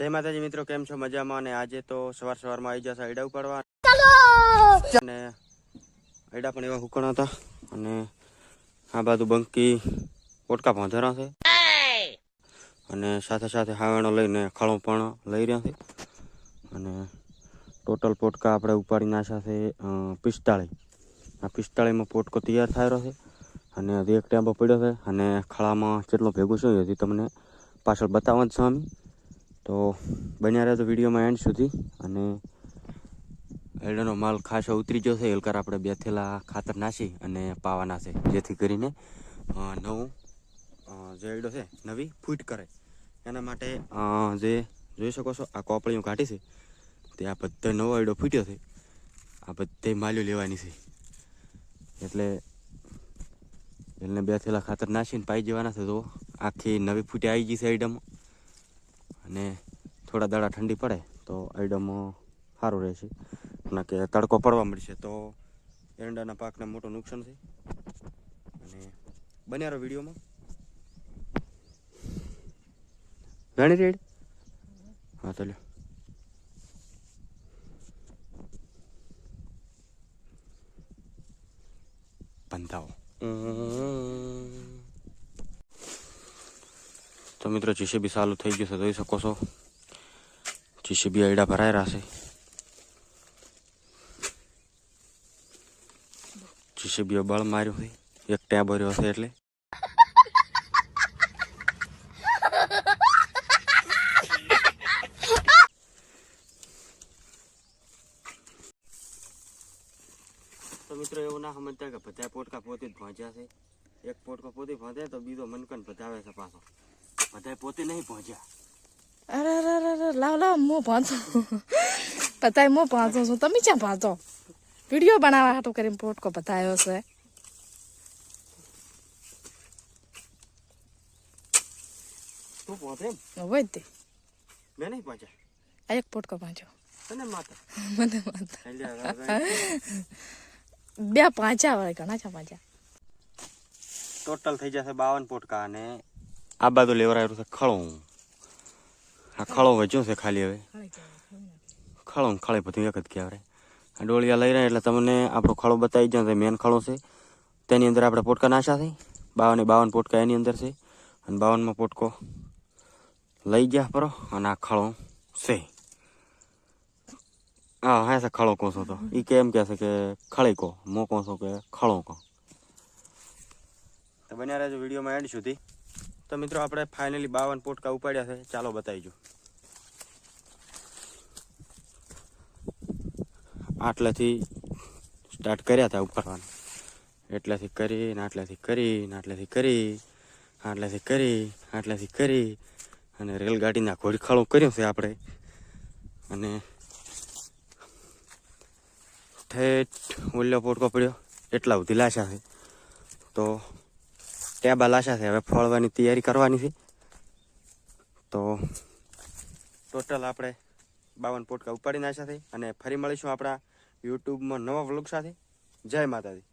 જય માતાજી મિત્રો, કેમ છો? મજામાં? અને આજે તો સવારમાં આવી જશે આઈડા ઉપાડવા અને આઈડા પણ એવા હુકણા હતા અને આ બાજુ બંકી પોટકા ભાંધરા છે અને સાથે સાથે હાવેણો લઈને ખળો પણ લઈ રહ્યા છે અને ટોટલ પોટકા આપણે ઉપાડી નાખ્યા છે 45. આ 45માં પોટકો તૈયાર થયેલો છે અને હજી એક ટેમ્પો પડ્યો છે અને ખળામાં કેટલો ભેગું છે હજી તમને પાછળ બતાવવા જ છે અમે. તો બન્યા રહે તો વિડીયોમાં એન્ડ સુધી. અને એરડાનો માલ ખાસો ઉતરી ગયો છે. એલકાર આપણે 2 થેલા ખાતર નાસી અને પાવાના છે, જેથી કરીને નવું જે એરડો છે નવી ફૂટ કરે. એના માટે જે જોઈ શકો છો આ કોપળીઓ કાઢી છે તે આ બધો નવો એરડો ફૂટ્યો છે. આ બધે માલ્યો લેવાની છે એટલે એને 2 થેલા ખાતર નાસીને પાઈ જવાના છે. તો આખી નવી ફૂટી આવી ગઈ છે આઈડમમાં અને થોડા દાડા ઠંડી પડે તો આઈડમમાં સારું રહેશે. ના કે તડકો પડવા મળશે તો એરંડાના પાકને મોટું નુકસાન છે. અને બન્યા રહો વિડીયોમાં. ઘણી રેડ હા તો લ્યો બંધાવો. તો મિત્રો જીસીબી ચાલુ થઈ ગયું છે, જોઈ શકો છો. જીસીબી આઈડા ભરાઈ રહ્યા છે. જીસીબીઓ બળ માર્યું છે, એક ટેબ ભર્યો છે એટલે તો મિત્રો એવું ના સમજતા કે બધા પોટકા પોતે જ પહોંચ્યા છે. એક પોટકો પોતે પહોંચે તો બીજો મનકન પધાવે છે પાછો. બધા પોતે નહીં પહોંચ્યા. અરે લાવ હું ભાંચો બતાય હું ભાંચો છું. તમે ક્યાં ભાંચો? વિડીયો બનાવવા હાટું કરીને પોટકો બતાવ્યો છે. તું પહોંચે એમ? હોય તે મેં નહીં પહોંચ્યા. આ એક પોટકો ભાંચો તને માતા મને માતા 2 પાંચા વાળા ઘણા છે. પાંચા ટોટલ થઈ જશે 52 પોટકા. અને આ બાજુ લેવરાયેલું છે ખળો. આ ખળો વચ્યો છે ખાલી. હવે ખળો ખળે બધું એક જ કહેવાય. આ ડોળિયા લઈ રહ્યા એટલે તમને આપણો ખળો બતાવી જાય. મેન ખળો છે તેની અંદર આપણે પોટકા નાખ્યા છે. 52 પોટકા એની અંદર છે અને 52માં પોટકો લઈ ગયા પરો. અને આ ખળો છે. હા છે ખળો કહો છો તો એ કે એમ કહેશે કે ખળી કહો, મો કહો છો કે ખળો કહો. તો બન્યા રહેજો વિડીયોમાં એન્ડ સુધી. તો મિત્રો આપણે ફાઇનલી 52 પોટકા ઉપાડ્યા છે. ચાલો બતાવીજો. આટલેથી સ્ટાર્ટ કર્યા હતા ઉપાડવાના. એટલેથી કરીને આટલેથી કરીને આટલેથી કરી આટલેથી કરી આટલેથી કરી અને રેલગાડીના ઘોડખાળું કર્યું છે આપણે. અને ઠેઠ ઓલ્યો પોટકો પડ્યો એટલા સુધી લાશા છે. તો ટેબા લાશા છે. હવે ફળવાની તૈયારી કરવાની છે. તો ટોટલ આપણે 52 પોટકા ઉપાડી નાખ્યા છે. અને ફરી મળીશું આપણા યુટ્યુબમાં નવા વ્લોગ સાથે. જય માતાજી.